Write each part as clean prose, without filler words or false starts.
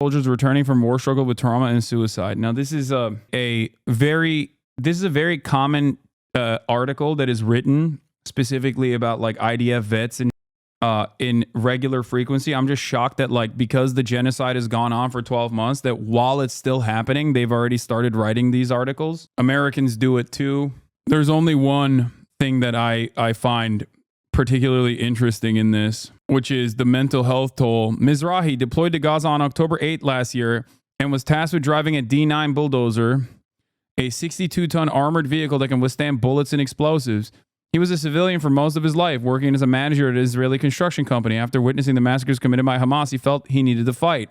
soldiers returning from war struggle with trauma and suicide. Now, this is a very common article that is written specifically about like IDF vets and in regular frequency. I'm just shocked that like because the genocide has gone on for 12 months, that while it's still happening, they've already started writing these articles. Americans do it too. There's only one thing that I find particularly interesting in this, which is the mental health toll. Mizrahi deployed to Gaza on October 8th last year and was tasked with driving a D9 bulldozer, a 62-ton armored vehicle that can withstand bullets and explosives. He was a civilian for most of his life, working as a manager at an Israeli construction company. After witnessing the massacres committed by Hamas, he felt he needed to fight.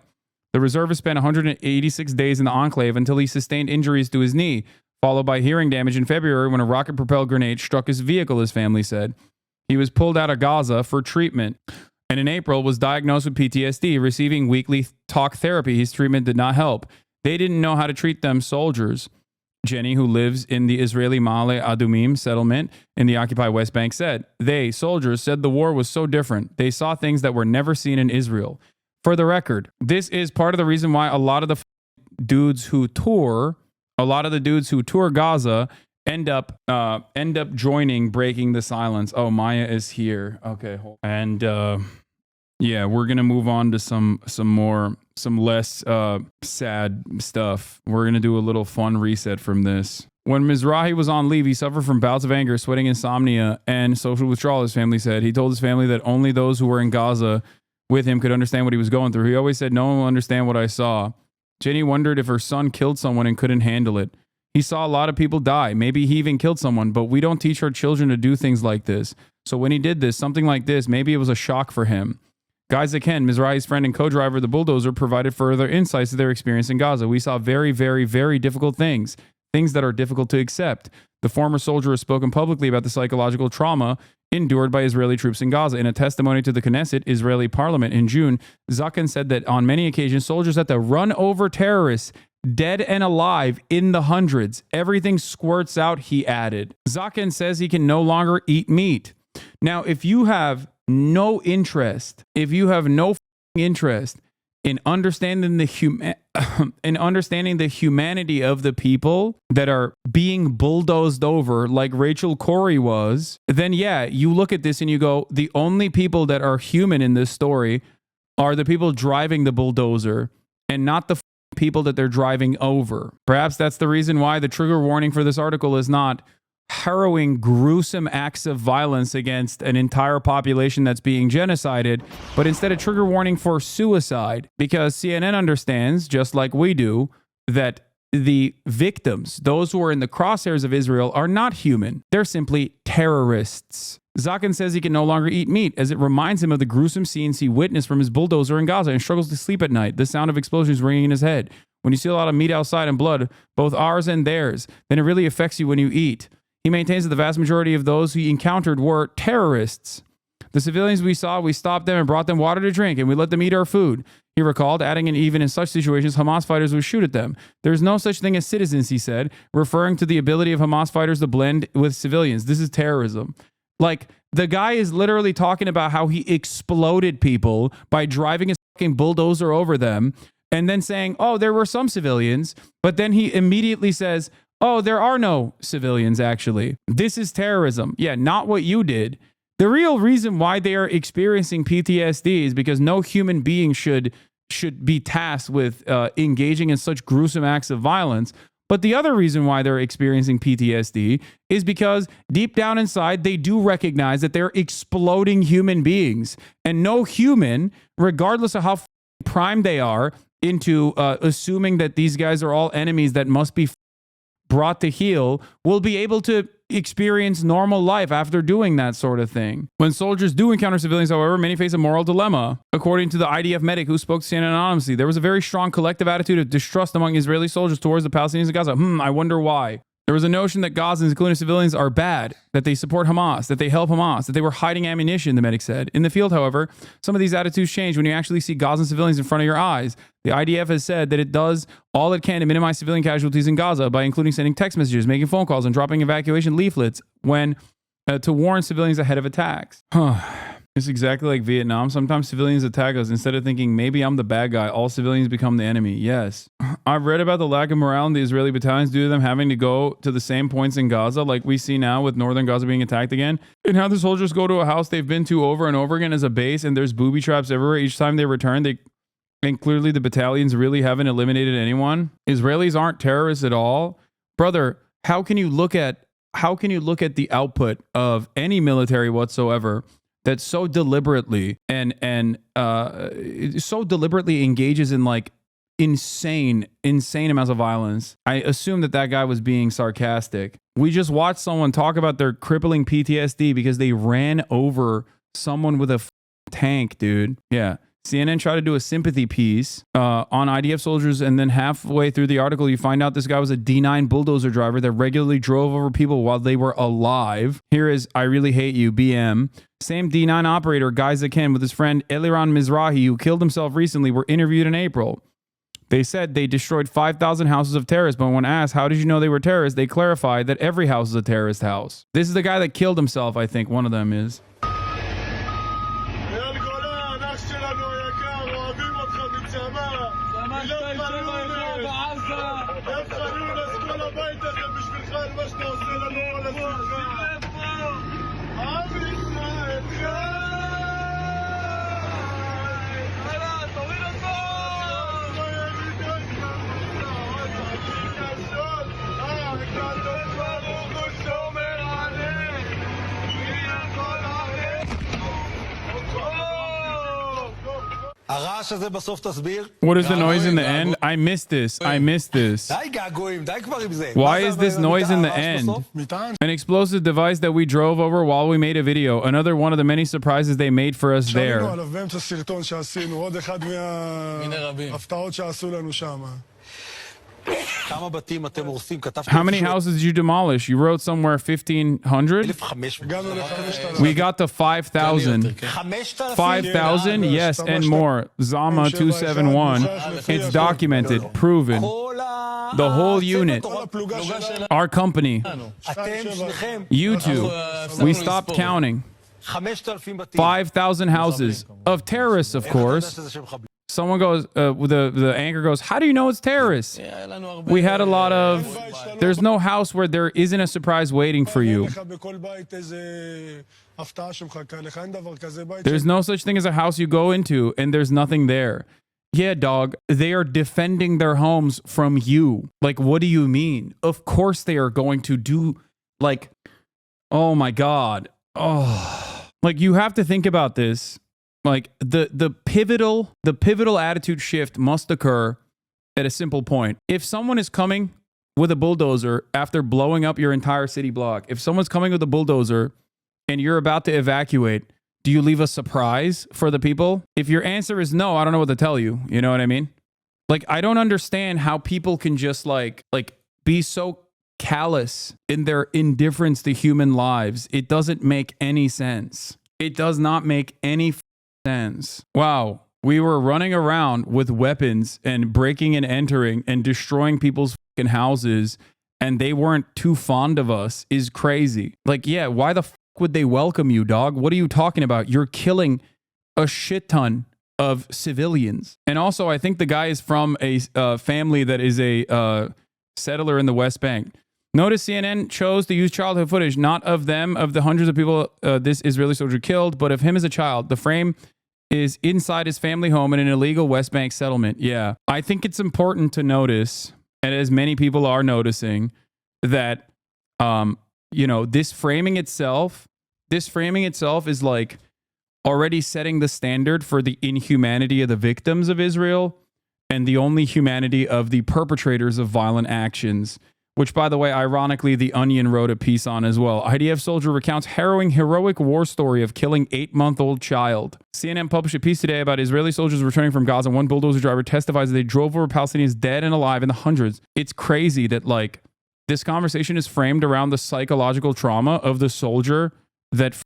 The reservist spent 186 days in the enclave until he sustained injuries to his knee, followed by hearing damage in February when a rocket-propelled grenade struck his vehicle, his family said. He was pulled out of Gaza for treatment, and in April was diagnosed with PTSD, receiving weekly talk therapy. His treatment did not help. They didn't know how to treat them soldiers. Jenny, who lives in the Israeli Ma'ale Adumim settlement in the occupied West Bank, said, they, soldiers, said the war was so different. They saw things that were never seen in Israel. For the record, this is part of the reason why a lot of the dudes who tour Gaza end up joining Breaking the Silence. Oh, Maya is here. Okay, and yeah, we're gonna move on to some less sad stuff. We're gonna do a little fun reset from this. When Mizrahi was on leave, he suffered from bouts of anger, sweating, insomnia, and social withdrawal, his family said. He told his family that only those who were in Gaza with him could understand what he was going through. He always said, no one will understand what I saw. Jenny wondered if her son killed someone and couldn't handle it. He saw a lot of people die. Maybe he even killed someone, but we don't teach our children to do things like this. So when he did this, something like this, maybe it was a shock for him. Guys Ken, Mizrahi's friend and co-driver of the bulldozer, provided further insights to their experience in Gaza. We saw very, very, very difficult things that are difficult to accept. The former soldier has spoken publicly about the psychological trauma endured by Israeli troops in Gaza. In a testimony to the Knesset Israeli parliament in June, Zaken said that on many occasions, soldiers had to run over terrorists, dead and alive, in the hundreds. Everything squirts out, he added. Zaken says he can no longer eat meat. Now, if you have no interest in understanding the humanity of the people that are being bulldozed over like Rachel Corrie was, then yeah, you look at this and you go, the only people that are human in this story are the people driving the bulldozer and not the people that they're driving over. Perhaps that's the reason why the trigger warning for this article is not harrowing, gruesome acts of violence against an entire population that's being genocided, but instead a trigger warning for suicide, because CNN understands, just like we do, that the victims, those who are in the crosshairs of Israel, are not human. They're simply terrorists. Zaken says he can no longer eat meat as it reminds him of the gruesome scenes he witnessed from his bulldozer in Gaza and struggles to sleep at night. The sound of explosions ringing in his head. When you see a lot of meat outside and blood, both ours and theirs, then it really affects you when you eat. He maintains that the vast majority of those he encountered were terrorists. The civilians we saw, we stopped them and brought them water to drink, and we let them eat our food. He recalled, adding, and even in such situations, Hamas fighters would shoot at them. There's no such thing as citizens, he said, referring to the ability of Hamas fighters to blend with civilians. This is terrorism. Like, the guy is literally talking about how he exploded people by driving a fucking bulldozer over them, and then saying, oh, there were some civilians, but then he immediately says, oh, there are no civilians, actually. This is terrorism. Yeah, not what you did. The real reason why they are experiencing PTSD is because no human being should be tasked with engaging in such gruesome acts of violence. But the other reason why they're experiencing PTSD is because deep down inside, they do recognize that they're exploding human beings. And no human, regardless of how primed they are into assuming that these guys are all enemies that must be brought to heel, will be able to experience normal life after doing that sort of thing. When soldiers do encounter civilians, however, many face a moral dilemma. According to the IDF medic who spoke to CNN anonymously, there was a very strong collective attitude of distrust among Israeli soldiers towards the Palestinians in Gaza. I wonder why. There was a notion that Gazans, including civilians, are bad, that they support Hamas, that they help Hamas, that they were hiding ammunition, the medic said. In the field, however, some of these attitudes change when you actually see Gazan civilians in front of your eyes. The IDF has said that it does all it can to minimize civilian casualties in Gaza by including sending text messages, making phone calls, and dropping evacuation leaflets to warn civilians ahead of attacks. It's exactly like Vietnam. Sometimes civilians attack us. Instead of thinking, maybe I'm the bad guy, all civilians become the enemy. Yes. I've read about the lack of morale in the Israeli battalions due to them having to go to the same points in Gaza, like we see now with northern Gaza being attacked again, and how the soldiers go to a house they've been to over and over again as a base, and there's booby traps everywhere. Each time they return, and clearly the battalions really haven't eliminated anyone. Israelis aren't terrorists at all. Brother, how can you look at the output of any military whatsoever that so deliberately so deliberately engages in like insane amounts of violence? I assume that guy was being sarcastic. We just watched someone talk about their crippling PTSD because they ran over someone with a tank, dude. Yeah. CNN tried to do a sympathy piece on IDF soldiers, and then halfway through the article, you find out this guy was a D9 bulldozer driver that regularly drove over people while they were alive. Here is I Really Hate You, BM. Same D9 operator, Guy Zaken, with his friend Eliran Mizrahi, who killed himself recently, were interviewed in April. They said they destroyed 5,000 houses of terrorists, but when asked, how did you know they were terrorists, they clarified that every house is a terrorist house. This is the guy that killed himself, I think one of them is. What is the noise in the end? I missed this. Why is this noise in the end? An explosive device that we drove over while we made a video. Another one of the many surprises they made for us there. How many houses did you demolish? You wrote somewhere 1,500? We got to 5,000. 5,000? Yes, and more. Zama 271. It's documented, proven. The whole unit. Our company. You two. We stopped counting. 5,000 houses. Of terrorists, of course. Someone goes, the anchor goes, how do you know it's terrorists? We had a lot of, there's no house where there isn't a surprise waiting for you. There's no such thing as a house you go into and there's nothing there. Yeah, dog, they are defending their homes from you. Like, what do you mean? Of course they are going to do, like, oh my God. Oh, like you have to think about this. Like the pivotal attitude shift must occur at a simple point. If someone is coming with a bulldozer after blowing up your entire city block, if someone's coming with a bulldozer and you're about to evacuate, do you leave a surprise for the people? If your answer is no, I don't know what to tell you. You know what I mean? Like, I don't understand how people can just like be so callous in their indifference to human lives. It doesn't make any sense. It does not make any sense. Wow. We were running around with weapons and breaking and entering and destroying people's fucking houses, and they weren't too fond of us is crazy. Like, yeah, why the fuck would they welcome you, dog? What are you talking about? You're killing a shit ton of civilians. And also, I think the guy is from a family that is a settler in the West Bank. Notice CNN chose to use childhood footage, not of them, of the hundreds of people this Israeli soldier killed, but of him as a child. The frame is inside his family home in an illegal West Bank settlement. Yeah. I think it's important to notice, and as many people are noticing, that, this framing itself is like already setting the standard for the inhumanity of the victims of Israel and the only humanity of the perpetrators of violent actions. Which, by the way, ironically, The Onion wrote a piece on as well. IDF soldier recounts harrowing, heroic war story of killing 8-month-old child. CNN published a piece today about Israeli soldiers returning from Gaza. One bulldozer driver testifies that they drove over Palestinians dead and alive in the hundreds. It's crazy that, like, this conversation is framed around the psychological trauma of the soldier that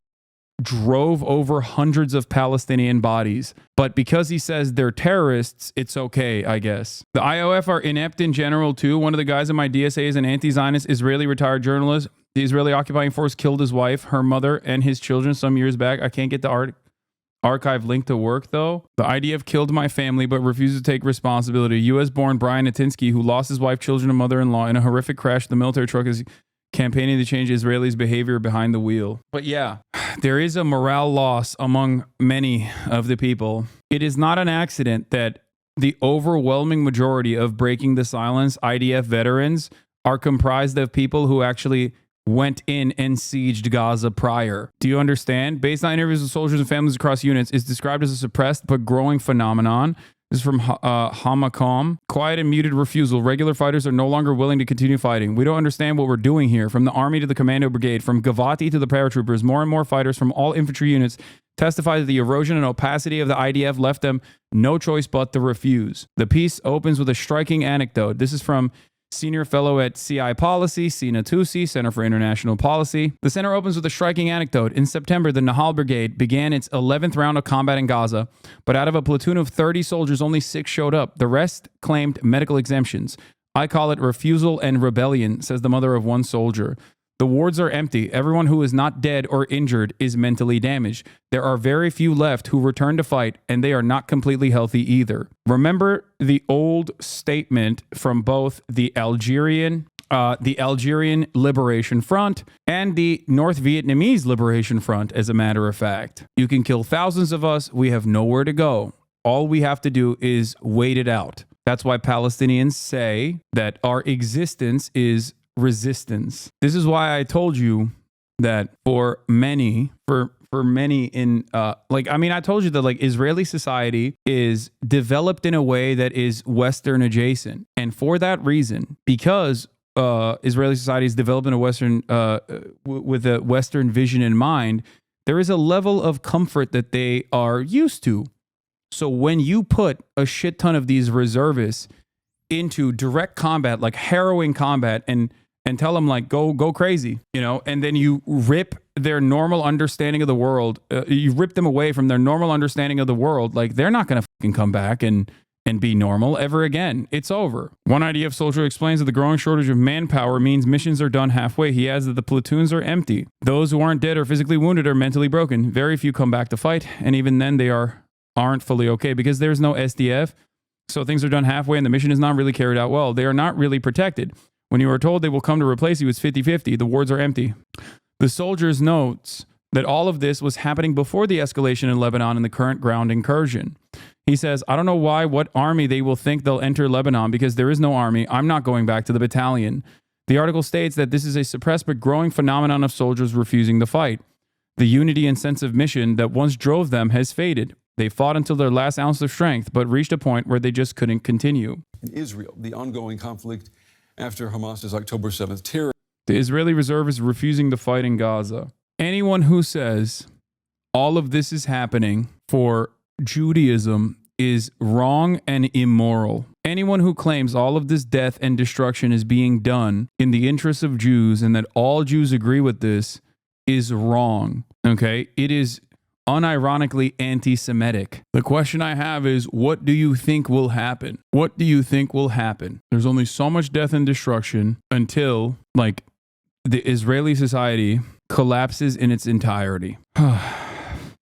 drove over hundreds of Palestinian bodies. But because he says they're terrorists, it's okay, I guess. The IOF are inept in general, too. One of the guys in my DSA is an anti-Zionist Israeli retired journalist. The Israeli occupying force killed his wife, her mother, and his children some years back. I can't get the art. archive link to work, though. The IDF killed my family but refused to take responsibility. U.S.-born Brian Natinsky, who lost his wife, children, and mother-in-law in a horrific crash. The military truck is campaigning to change Israelis' behavior behind the wheel. But yeah, there is a morale loss among many of the people. It is not an accident that the overwhelming majority of breaking the silence IDF veterans are comprised of people who actually went in and sieged Gaza prior. Do you understand? Based on interviews with soldiers and families across units, it's described as a suppressed but growing phenomenon. This is from Hamakom. Quiet and muted refusal. Regular fighters are no longer willing to continue fighting. We don't understand what we're doing here. From the army to the commando brigade, from Gavati to the paratroopers, more and more fighters from all infantry units testify that the erosion and opacity of the IDF left them no choice but to refuse. The piece opens with a striking anecdote. This is from Senior Fellow at CI Policy, Sina Tusi, Center for International Policy. The center opens with a striking anecdote. In September, the Nahal Brigade began its 11th round of combat in Gaza, but out of a platoon of 30 soldiers, only 6 showed up. The rest claimed medical exemptions. I call it refusal and rebellion, says the mother of one soldier. The wards are empty. Everyone who is not dead or injured is mentally damaged. There are very few left who return to fight, and they are not completely healthy either. Remember the old statement from both the Algerian Liberation Front and the North Vietnamese Liberation Front, as a matter of fact. You can kill thousands of us. We have nowhere to go. All we have to do is wait it out. That's why Palestinians say that our existence is resistance. This is why I told you that for many in I told you that like Israeli society is developed in a way that is Western adjacent, and for that reason, because Israeli society is developed in a Western with a Western vision in mind, there is a level of comfort that they are used to. So when you put a shit ton of these reservists into direct combat, like harrowing combat, and tell them like go crazy, and then you rip their normal understanding of the world, you rip them away from their normal understanding of the world, like they're not going to fucking come back and be normal ever again. It's over. One IDF soldier explains that the growing shortage of manpower means missions are done halfway. He adds that the platoons are empty. Those who aren't dead or physically wounded are mentally broken. Very few come back to fight, and even then they aren't fully okay because there's no SDF. So things are done halfway and the mission is not really carried out well. They are not really protected. When you are told they will come to replace you, it's 50-50. The wards are empty. The soldiers notes that all of this was happening before the escalation in Lebanon and the current ground incursion. He says, I don't know what army they will think they'll enter Lebanon because there is no army. I'm not going back to the battalion. The article states that this is a suppressed but growing phenomenon of soldiers refusing to fight. The unity and sense of mission that once drove them has faded. They fought until their last ounce of strength, but reached a point where they just couldn't continue. In Israel, the ongoing conflict after Hamas's October 7th terror. The Israeli reserve is refusing to fight in Gaza. Anyone who says all of this is happening for Judaism is wrong and immoral. Anyone who claims all of this death and destruction is being done in the interests of Jews and that all Jews agree with this is wrong. Okay? It is unironically anti-Semitic. The question I have is, what do you think will happen? What do you think will happen? There's only so much death and destruction until, like, the Israeli society collapses in its entirety.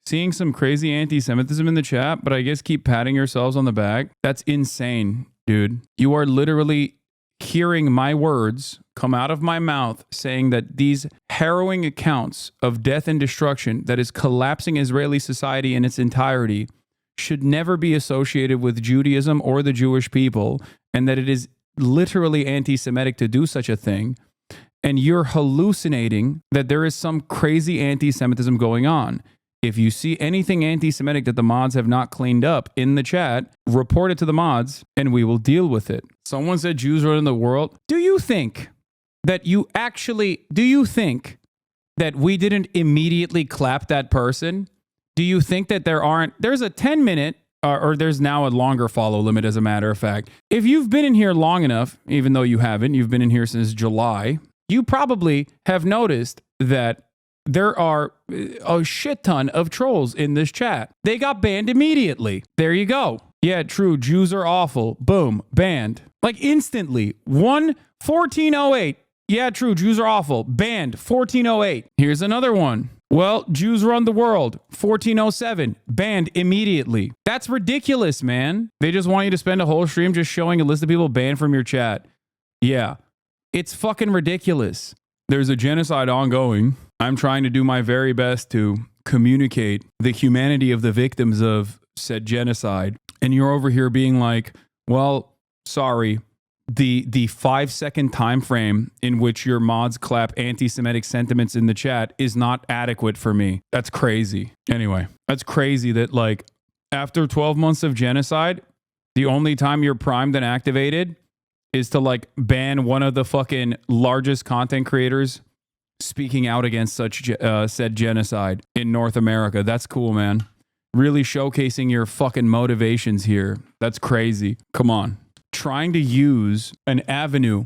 Seeing some crazy anti-Semitism in the chat, but I guess keep patting yourselves on the back. That's insane, dude. You are literally hearing my words come out of my mouth saying that these harrowing accounts of death and destruction that is collapsing Israeli society in its entirety should never be associated with Judaism or the Jewish people, and that it is literally anti-Semitic to do such a thing. And you're hallucinating that there is some crazy anti-Semitism going on. If you see anything anti-Semitic that the mods have not cleaned up in the chat, report it to the mods and we will deal with it. Someone said Jews run the world. Do you think that we didn't immediately clap that person? Do you think that there's a 10-minute or there's now a longer follow limit, as a matter of fact. If you've been in here long enough, even though you haven't, you've been in here since July, you probably have noticed that there are a shit ton of trolls in this chat. They got banned immediately. There you go. Yeah, true. Jews are awful. Boom. Banned. Like instantly. 1408. Yeah, true. Jews are awful. Banned. 1408. Here's another one. Well, Jews run the world. 1407, banned immediately. That's ridiculous, man. They just want you to spend a whole stream just showing a list of people banned from your chat. Yeah, it's fucking ridiculous. There's a genocide ongoing. I'm trying to do my very best to communicate the humanity of the victims of said genocide. And you're over here being like, well, sorry. The 5-second time frame in which your mods clap anti-Semitic sentiments in the chat is not adequate for me. That's crazy. Anyway, that's crazy that like after 12 months of genocide, the only time you're primed and activated is to like ban one of the fucking largest content creators speaking out against such said genocide in North America. That's cool, man. Really showcasing your fucking motivations here. That's crazy. Come on. Trying to use an avenue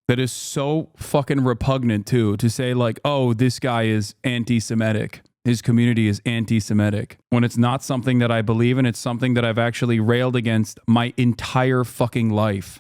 that is so fucking repugnant too, to say like, oh, this guy is anti-Semitic. His community is anti-Semitic. When it's not something that I believe in, it's something that I've actually railed against my entire fucking life.